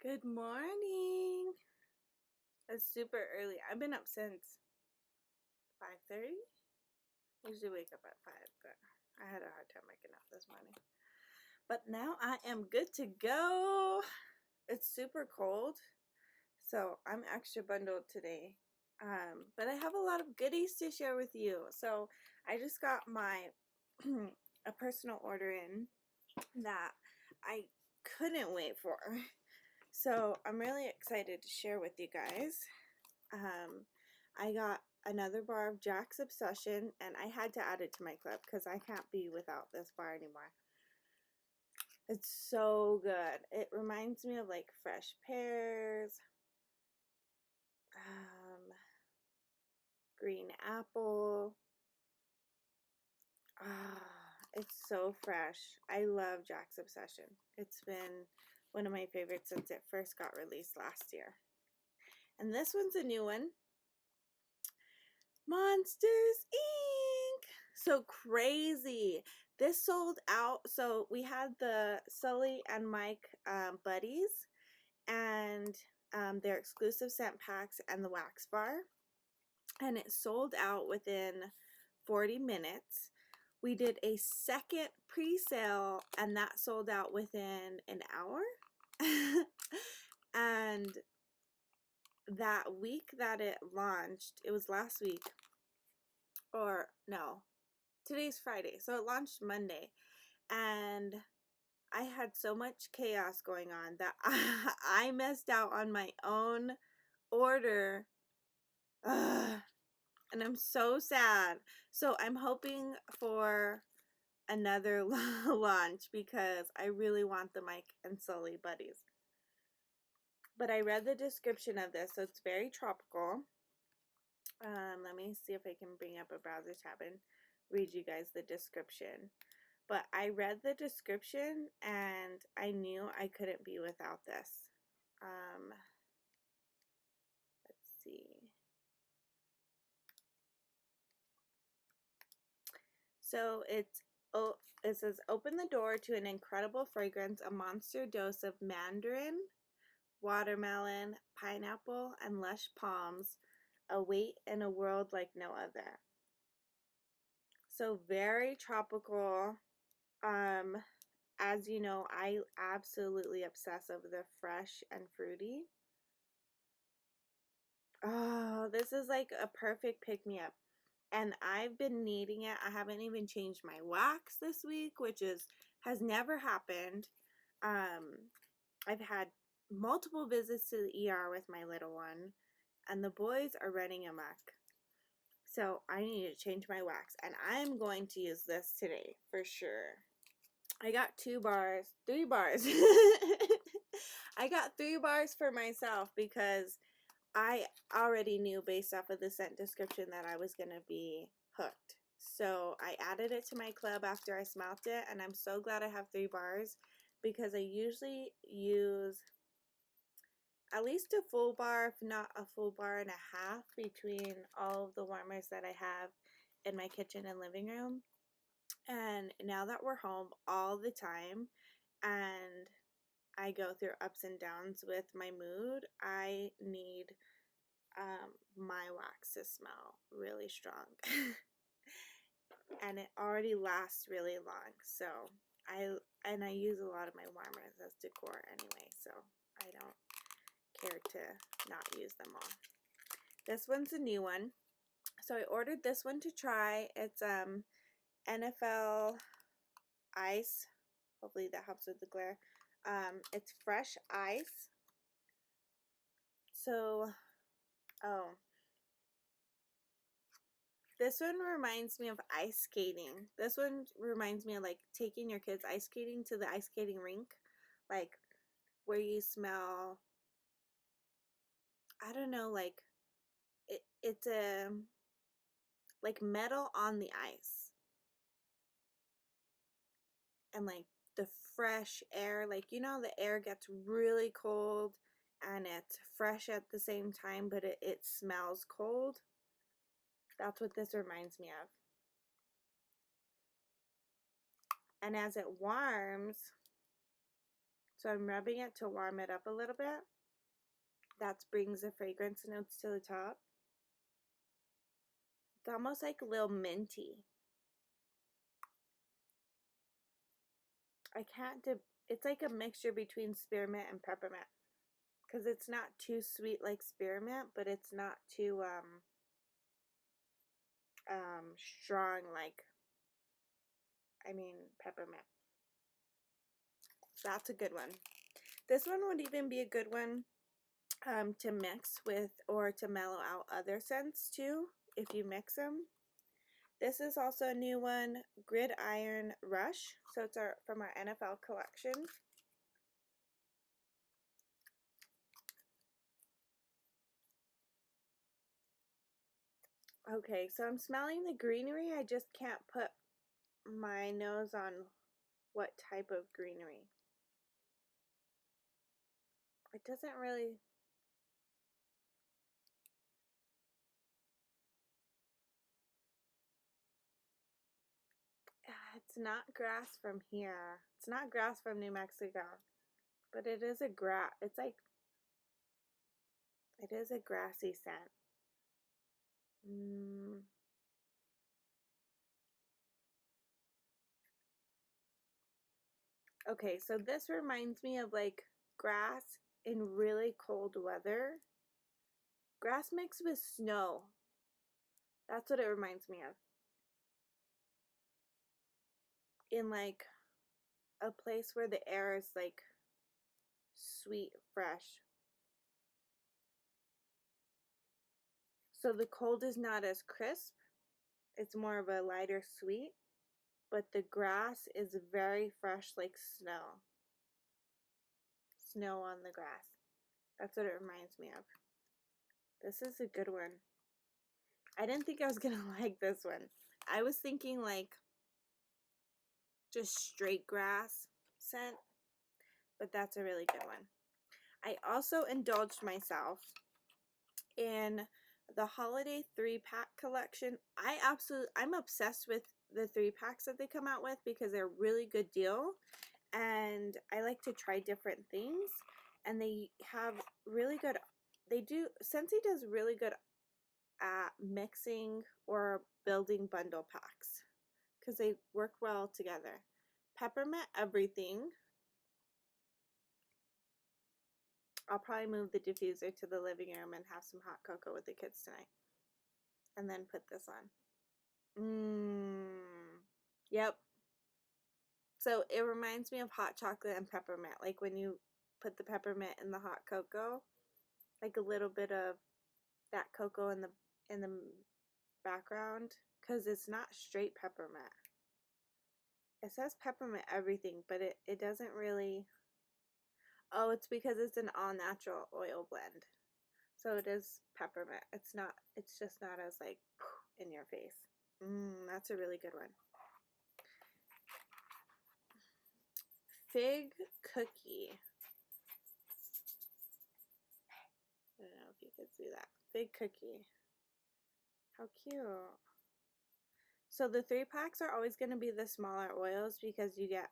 Good morning. It's super early. I've been up since 5:30. I usually wake up at 5, but I had a hard time waking up this morning. But now I am good to go. It's super cold, so I'm extra bundled today. But I have a lot of goodies to share with you. So I just got my a personal order in that I couldn't wait for. So I'm really excited to share with you guys. I got another bar of Jack's Obsession, and I had to add it to my club because I can't be without this bar anymore. It's so good. It reminds me of like fresh pears, green apple. It's so fresh. I love Jack's Obsession. It's been one of my favorites since it first got released last year. And this one's a new one. Monnsters Inc. So crazy. This sold out. So we had the Sully and Mike buddies and their exclusive scent packs and the wax bar. And it sold out within 40 minutes. We did a second pre-sale and that sold out within an hour. And that week that it launched, it was last week, or no, today's Friday, so it launched Monday, and I had so much chaos going on that I missed out on my own order. Ugh. And I'm so sad. So I'm hoping for another launch because I really want the Mike and Sully buddies. But I read the description of this, so it's very tropical. Let me see if I can bring up a browser tab and read you guys the description. But I read the description and I knew I couldn't be without this. Let's see. So it says, open the door to an incredible fragrance, a monster dose of mandarin, watermelon, pineapple, and lush palms await in a world like no other. So very tropical. As you know, I absolutely obsess over the fresh and fruity. Oh, this is like a perfect pick-me-up. And I've been needing it. I haven't even changed my wax this week, which has never happened. I've had multiple visits to the ER with my little one, and the boys are running amok. So I need to change my wax, and I'm going to use this today for sure. I got 3 bars. I got 3 bars for myself because I already knew based off of the scent description that I was going to be hooked. So I added it to my club after I smelt it, and I'm so glad I have 3 bars because I usually use at least a full bar, if not a full bar and a half, between all of the warmers that I have in my kitchen and living room. And now that we're home all the time and I go through ups and downs with my mood, I need my wax to smell really strong. And it already lasts really long, so I use a lot of my warmers as decor anyway, so I don't care to not use them all. This one's a new one, so I ordered this one to try. It's NFL ice. Hopefully that helps with the glare. It's fresh ice. So, this one reminds me of ice skating. This one reminds me of like taking your kids ice skating to the ice skating rink, like where you smell, I don't know, like it's a like metal on the ice, and like the fresh air, like the air gets really cold and it's fresh at the same time, but it smells cold. That's what this reminds me of. And as it warms, So I'm rubbing it to warm it up a little bit. That brings the fragrance notes to the top. It's almost like a little minty. It's like a mixture between spearmint and peppermint. Because it's not too sweet like spearmint, but it's not too strong like, peppermint. So that's a good one. This one would even be a good one to mix with or to mellow out other scents too, if you mix them. This is also a new one, Gridiron Rush. So it's from our NFL collection. Okay, so I'm smelling the greenery. I just can't put my nose on what type of greenery. It doesn't really... It's not grass from here. It's not grass from New Mexico. But it is a grass. It's like... It is a grassy scent. Okay, so this reminds me of like grass in really cold weather. Grass mixed with snow. That's what it reminds me of. In like a place where the air is like sweet, fresh. So the cold is not as crisp. It's more of a lighter sweet. But the grass is very fresh like snow. Snow on the grass. That's what it reminds me of. This is a good one. I didn't think I was gonna like this one. I was thinking like just straight grass scent, but that's a really good one. I also indulged myself in the holiday 3-pack collection. I'm obsessed with the 3-packs that they come out with because they're a really good deal, and I like to try different things, and they have really good, Scentsy does really good at mixing or building bundle packs because they work well together. Peppermint everything. I'll probably move the diffuser to the living room and have some hot cocoa with the kids tonight. And then put this on. Yep. So it reminds me of hot chocolate and peppermint. Like when you put the peppermint in the hot cocoa, like a little bit of that cocoa in the background, because it's not straight peppermint. It says peppermint everything, but it doesn't really... Oh, it's because it's an all-natural oil blend. So it is peppermint. It's just not as like in your face. That's a really good one. Fig cookie. I don't know if you could see that. Fig cookie. How cute. So the 3-packs are always going to be the smaller oils because you get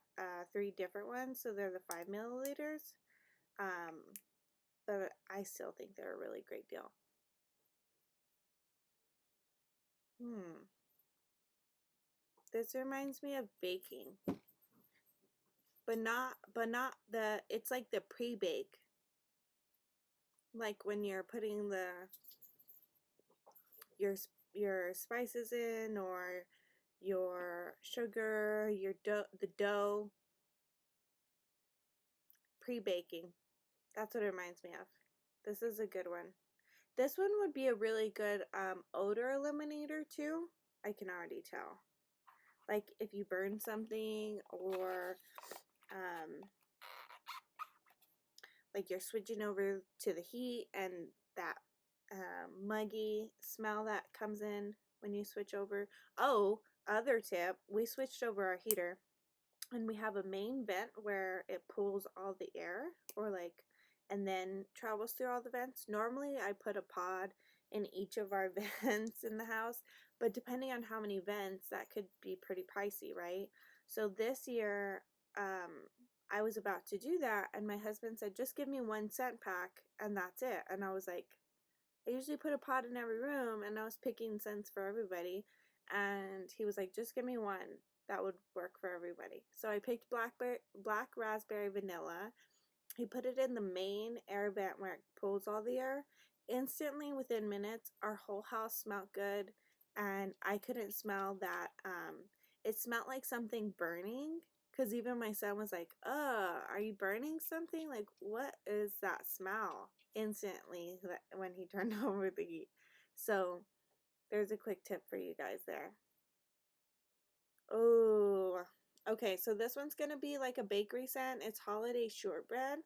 3 different ones. So they're the 5 milliliters. But I still think they're a really great deal. This reminds me of baking. But not it's like the pre-bake. Like when you're putting your spices in, or your sugar, the dough. Pre-baking. That's what it reminds me of. This is a good one. This one would be a really good odor eliminator too. I can already tell. Like if you burn something, or like you're switching over to the heat, and that muggy smell that comes in when you switch over. Oh, other tip, we switched over our heater, and we have a main vent where it pulls all the air, or like, and then travels through all the vents. Normally I put a pod in each of our vents in the house, but depending on how many vents, that could be pretty pricey, right? So this year I was about to do that, and my husband said, just give me one scent pack, and that's it. And I was like, I usually put a pot in every room, and I was picking scents for everybody. And he was like, just give me one. That would work for everybody. So I picked black raspberry vanilla. He put it in the main air vent where it pulls all the air. Instantly, within minutes, our whole house smelled good, and I couldn't smell that. It smelled like something burning, because even my son was like, are you burning something? Like, what is that smell? Instantly, when he turned over the heat. So, there's a quick tip for you guys there. Oh, okay, so this one's going to be like a bakery scent. It's holiday shortbread,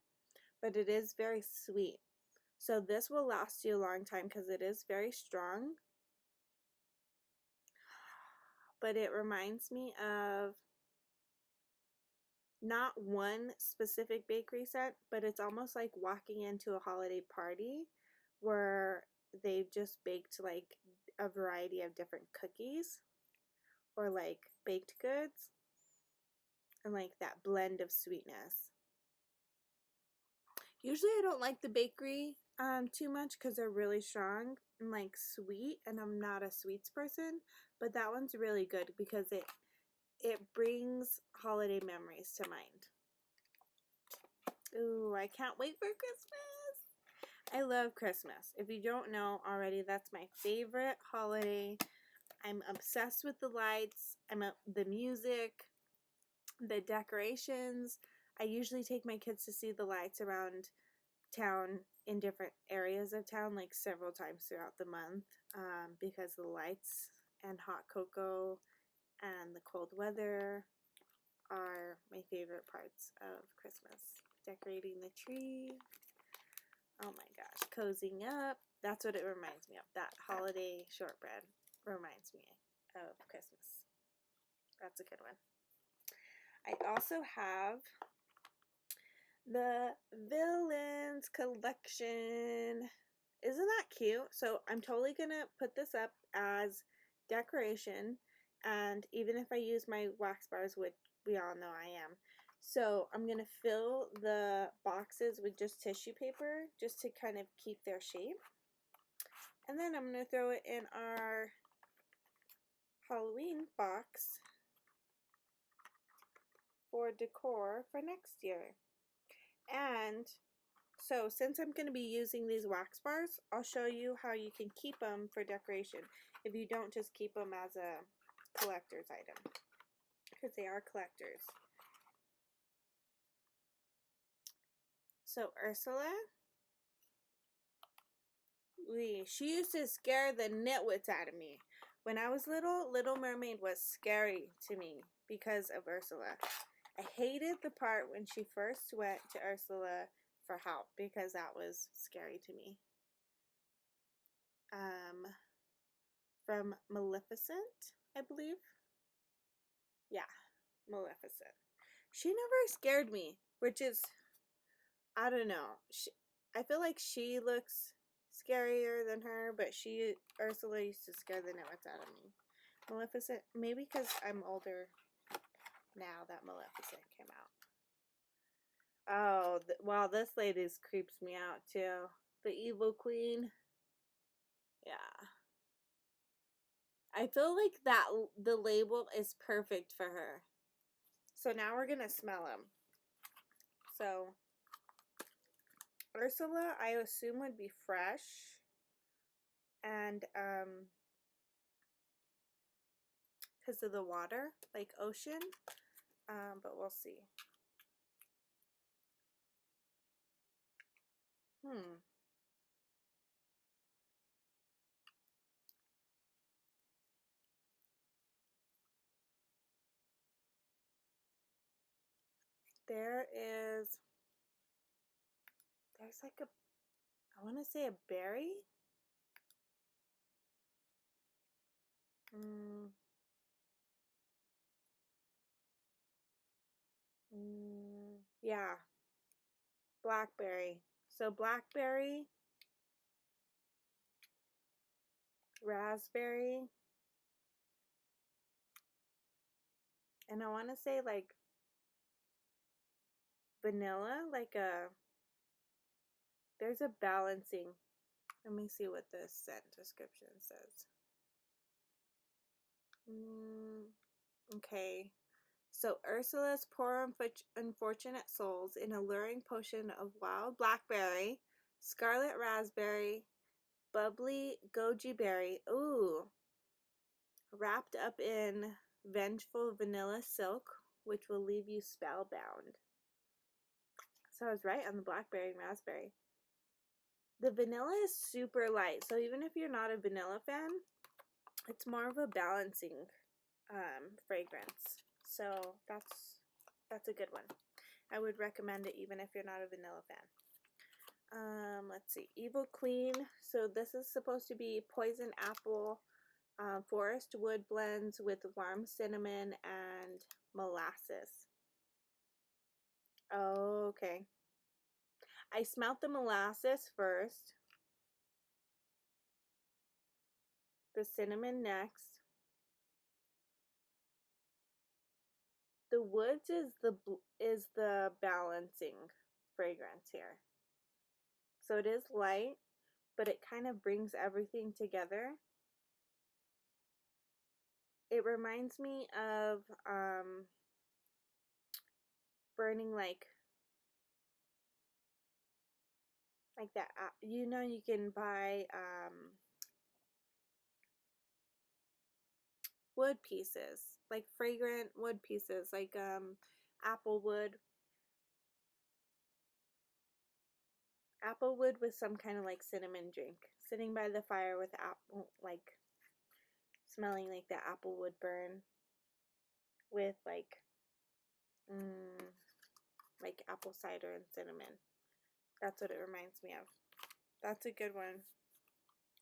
but it is very sweet. So this will last you a long time because it is very strong. But it reminds me of not one specific bakery scent, but it's almost like walking into a holiday party where they've just baked like a variety of different cookies or like baked goods and like that blend of sweetness. Usually I don't like the bakery too much because they're really strong and like sweet, and I'm not a sweets person, but that one's really good because it brings holiday memories to mind. Ooh, I can't wait for Christmas. I love Christmas. If you don't know already, that's my favorite holiday. I'm obsessed with the lights, the music, the decorations. I usually take my kids to see the lights around town in different areas of town, like several times throughout the month, because the lights and hot cocoa and the cold weather are my favorite parts of Christmas. Decorating the tree. Oh my gosh, cozying up. That's what it reminds me of. That holiday shortbread reminds me of Christmas. That's a good one. I also have the Villains collection. Isn't that cute? So I'm totally gonna put this up as decoration, and even if I use my wax bars, which we all know I am. So I'm gonna fill the boxes with just tissue paper just to kind of keep their shape, and then I'm gonna throw it in our Halloween box for decor for next year. And so since I'm going to be using these wax bars, I'll show you how you can keep them for decoration if you don't just keep them as a collector's item, because they are collectors. So Ursula, she used to scare the nitwits out of me. When I was little, Little Mermaid was scary to me because of Ursula. I hated the part when she first went to Ursula for help because that was scary to me. From Maleficent, I believe. Yeah, Maleficent. She never scared me, which is, I don't know. I feel like she looks scarier than her, but Ursula used to scare the nitwits out of me. Maleficent, maybe because I'm older now that Maleficent came out. Oh, wow, this lady creeps me out too. The evil queen. Yeah. I feel like the label is perfect for her. So now we're going to smell them. So Ursula, I assume, would be fresh. And because of the water, like ocean. But we'll see. There's like I want to say a berry. Yeah, blackberry. So blackberry, raspberry, and I want to say like vanilla, like there's a balancing. Let me see what this scent description says. Okay. So Ursula's poor unfortunate souls, an alluring potion of wild blackberry, scarlet raspberry, bubbly goji berry, ooh, wrapped up in vengeful vanilla silk, which will leave you spellbound. So I was right on the blackberry and raspberry. The vanilla is super light, so even if you're not a vanilla fan, it's more of a balancing fragrance. So that's a good one. I would recommend it even if you're not a vanilla fan. Let's see, Evil Queen. So this is supposed to be poison apple, forest wood blends with warm cinnamon and molasses. Oh, okay. I smelled the molasses first, the cinnamon next. The woods is the balancing fragrance here. So it is light, but it kind of brings everything together. It reminds me of burning like that. You know, you can buy wood pieces, like fragrant wood pieces, like apple wood with some kind of like cinnamon drink, sitting by the fire with apple, like smelling like the apple wood burn with like apple cider and cinnamon. That's what it reminds me of. That's a good one.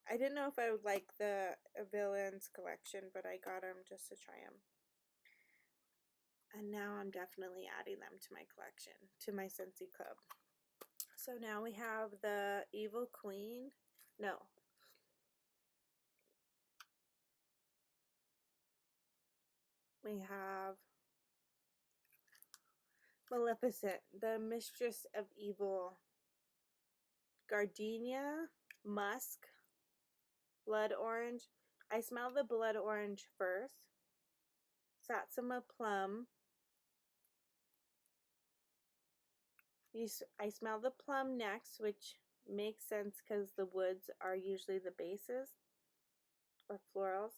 I didn't know if I would like the Villains collection, but I got them just to try them. And now I'm definitely adding them to my collection, to my Scentsy Club. So now we have the Evil Queen. No. We have Maleficent, the Mistress of Evil. Gardenia, Musk, Blood Orange. I smell the Blood Orange first. Satsuma Plum. I smell the plum next, which makes sense because the woods are usually the bases or florals.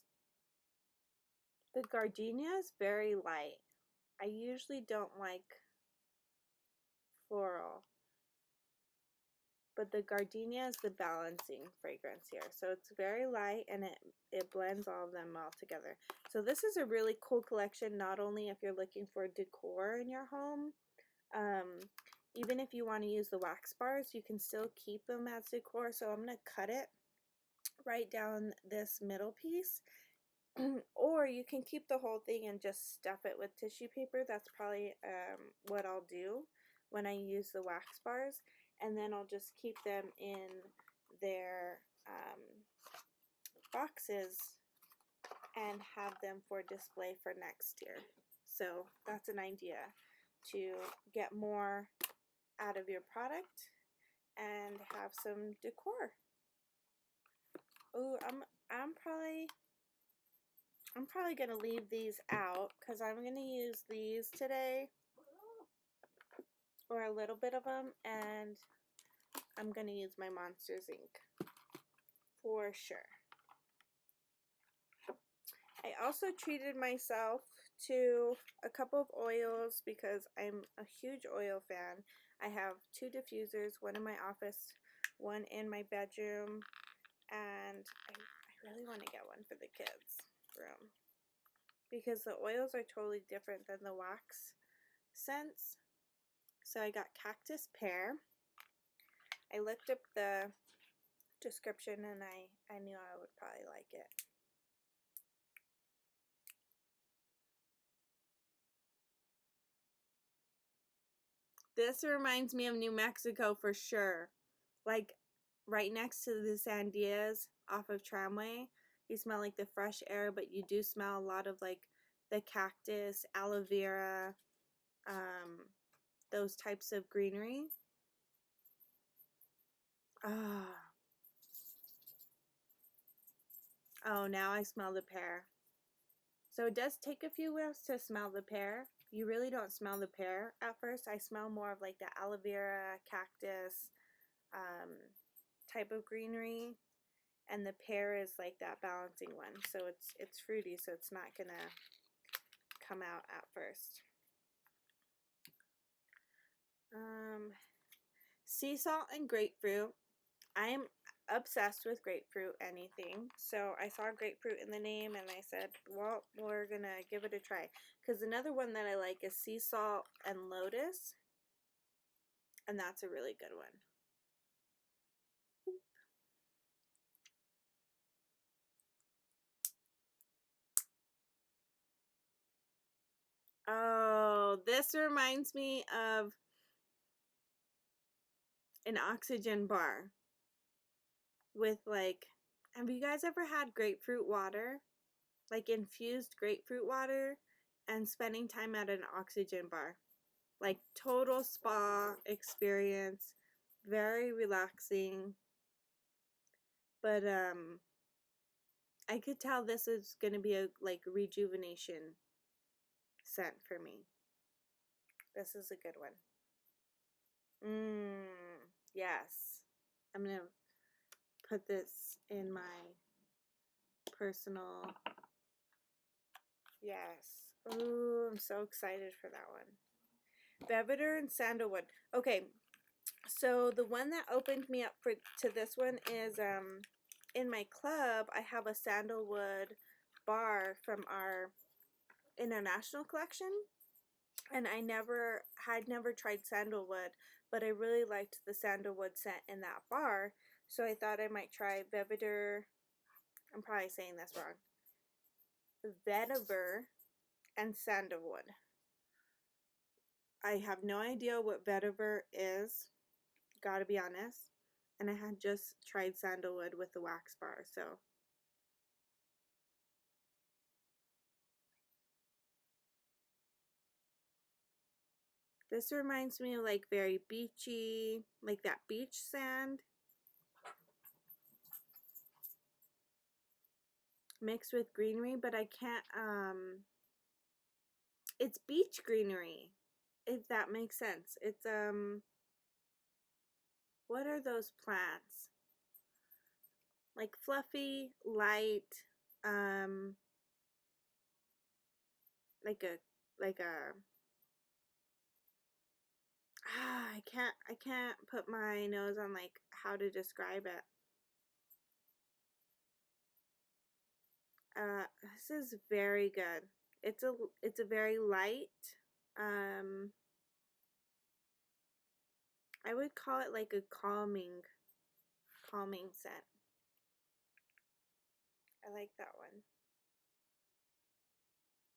The gardenia is very light. I usually don't like floral, but the gardenia is the balancing fragrance here. So it's very light and it blends all of them all together. So this is a really cool collection, not only if you're looking for decor in your home, even if you want to use the wax bars, you can still keep them as decor. So I'm going to cut it right down this middle piece. Or you can keep the whole thing and just stuff it with tissue paper. That's probably what I'll do when I use the wax bars. And then I'll just keep them in their boxes and have them for display for next year. So that's an idea to get more out of your product and have some decor. Oh, I'm probably gonna leave these out because I'm gonna use these today, or a little bit of them, and I'm gonna use my Monnsters Inc. for sure. I also treated myself to a couple of oils because I'm a huge oil fan. I have 2 diffusers, one in my office, one in my bedroom, and I really want to get one for the kids' room because the oils are totally different than the wax scents. So I got Cactus Pear. I looked up the description and I knew I would probably like it. This reminds me of New Mexico for sure. Like right next to the Sandias off of Tramway. You smell like the fresh air, but you do smell a lot of like the cactus, aloe vera, those types of greenery. Oh, now I smell the pear. So it does take a few whiffs to smell the pear. You really don't smell the pear at first. I smell more of like the aloe vera, cactus type of greenery. And the pear is like that balancing one. So it's fruity, so it's not going to come out at first. Sea salt and grapefruit. I am obsessed with grapefruit anything. So I saw grapefruit in the name and I said, well, we're going to give it a try. Because another one that I like is sea salt and lotus. And that's a really good one. Oh, this reminds me of an oxygen bar with like, have you guys ever had grapefruit water? Like infused grapefruit water and spending time at an oxygen bar. Like total spa experience, very relaxing. But I could tell this is going to be a like rejuvenation scent for me. This is a good one. Yes. I'm going to put this in my personal. Yes. Ooh, I'm so excited for that one. Belvedere and sandalwood. Okay, so the one that opened me up to this one is in my club I have a sandalwood bar from our international collection, and I had never tried sandalwood, but I really liked the sandalwood scent in that bar, so I thought I might try Belvedere. I'm probably saying this wrong. Vetiver and sandalwood. I have no idea what vetiver is, gotta be honest. And I had just tried sandalwood with the wax bar, so. This reminds me of like very beachy, like that beach sand. Mixed with greenery, but I can't, it's beach greenery, if that makes sense. It's, what are those plants? Like fluffy, light, like a, I can't put my nose on like how to describe it. This is very good. It's a very light, I would call it like a calming scent. I like that one.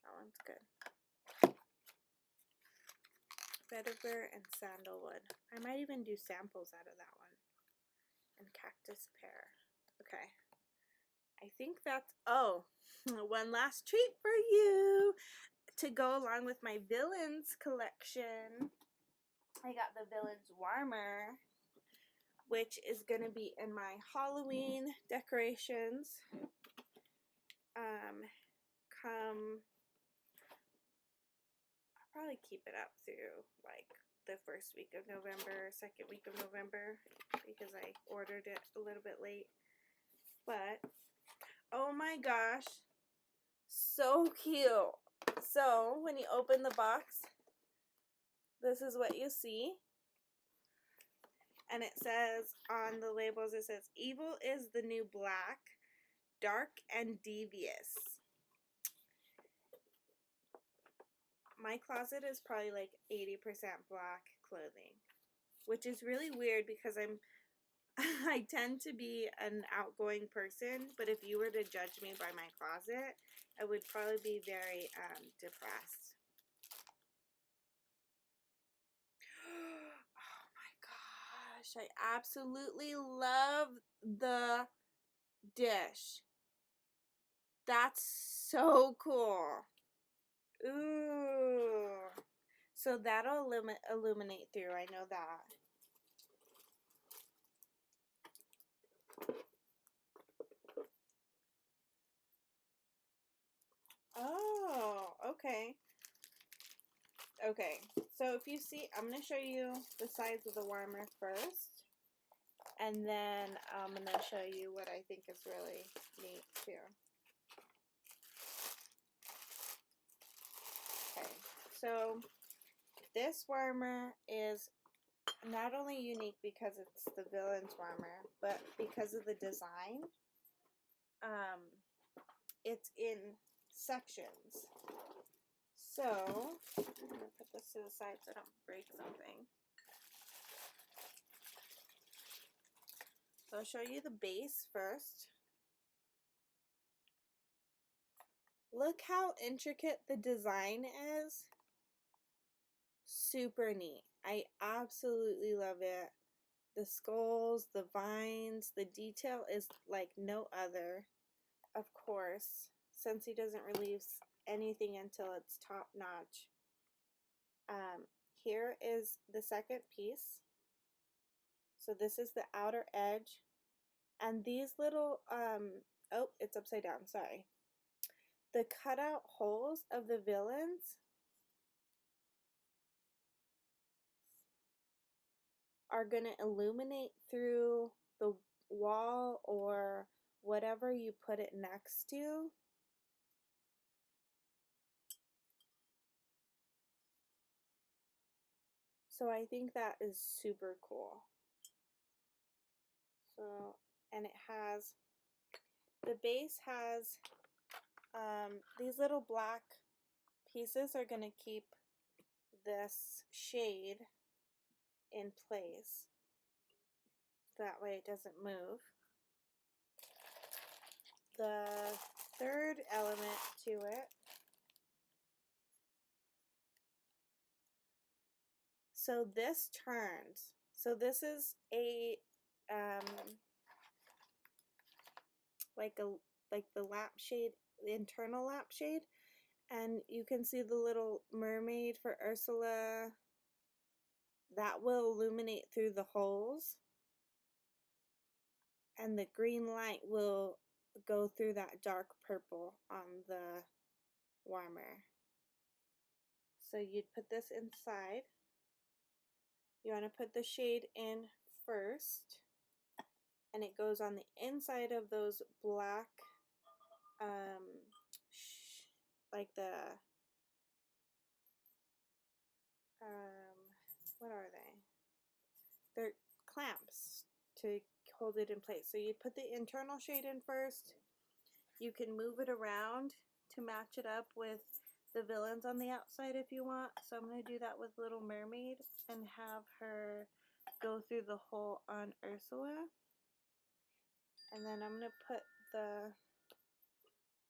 That one's good. Vetiver and sandalwood. I might even do samples out of that one. And cactus pear. Okay. I think that's, oh, one last treat for you to go along with my Villains collection. I got the Villains Warmer, which is going to be in my Halloween decorations. I'll probably keep it up through like the first week of November, second week of November, because I ordered it a little bit late. But oh my gosh, so cute. So when you open the box, this is what you see. And it says on the labels, it says, evil is the new black, dark and devious. My closet is probably like 80% black clothing, which is really weird because I tend to be an outgoing person, but if you were to judge me by my closet, I would probably be very depressed. Oh my gosh, I absolutely love the dish. That's so cool. Ooh. So that'll illuminate through, I know that. Oh, okay. Okay, so if you see, I'm going to show you the sides of the warmer first, and then I'm going to show you what I think is really neat too. Okay, so this warmer is not only unique because it's the villain's warmer, but because of the design. It's in sections. So, I'm going to put this to the side so I don't break something. So I'll show you the base first. Look how intricate the design is. Super neat. I absolutely love it. The skulls, the vines, the detail is like no other. Of course, Scentsy doesn't release anything until it's top notch. Here is the second piece. So this is the outer edge. And these little, oh, it's upside down, sorry. The cutout holes of the villains are going to illuminate through the wall or whatever you put it next to. So I think that is super cool. So, and it has, the base has these little black pieces are going to keep this shade in place. That way it doesn't move. The third element to it, so this turns. So this is a like the lampshade, the internal lampshade, and you can see the little mermaid for Ursula. That will illuminate through the holes, and the green light will go through that dark purple on the warmer. So you'd put this inside. You want to put the shade in first, and it goes on the inside of those black, like the, what are they? They're clamps to hold it in place. So you put the internal shade in first. You can move it around to match it up with the villains on the outside if you want. So I'm going to do that with Little Mermaid and have her go through the hole on Ursula. And then I'm going to put the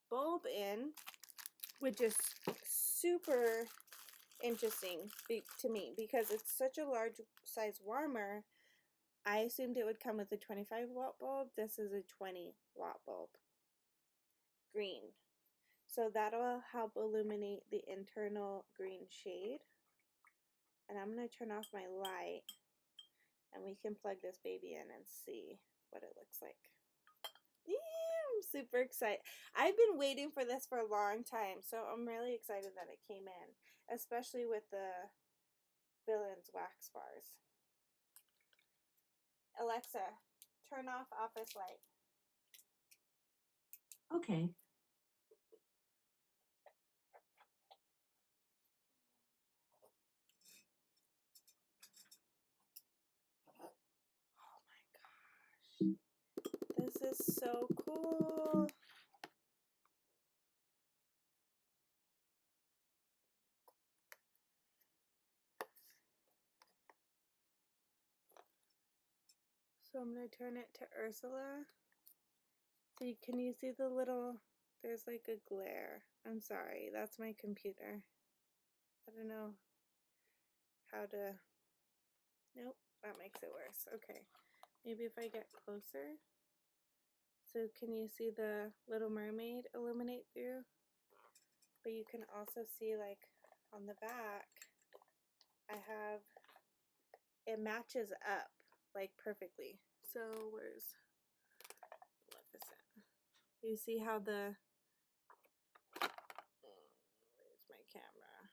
bulb in, which is super interesting to me because it's such a large size warmer. I assumed it would come with a 25 watt bulb. This is a 20 watt bulb. Green. So that'll help illuminate the internal green shade. And I'm going to turn off my light and we can plug this baby in and see what it looks like. Yeah, I'm super excited. I've been waiting for this for a long time, so I'm really excited that it came in, especially with the villain's wax bars. Alexa, turn off office light. Okay. Oh my gosh. This is so cool. So I'm going to turn it to Ursula. So can you see the little, there's like a glare. I'm sorry, that's my computer. I don't know how to, nope, that makes it worse. Okay, maybe if I get closer. So can you see the Little Mermaid illuminate through? But you can also see like on the back, it matches up like perfectly. So where's Maleficent? You see how where's my camera?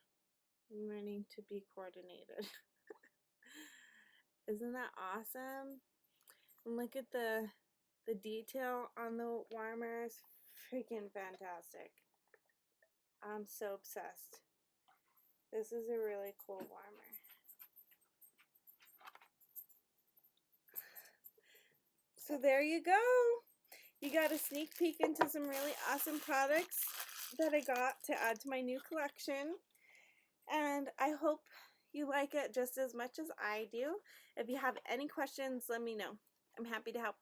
I'm learning to be coordinated. Isn't that awesome? And look at the detail on the warmer is freaking fantastic. I'm so obsessed. This is a really cool warmer. So there you go. You got a sneak peek into some really awesome products that I got to add to my new collection. And I hope you like it just as much as I do. If you have any questions, let me know. I'm happy to help.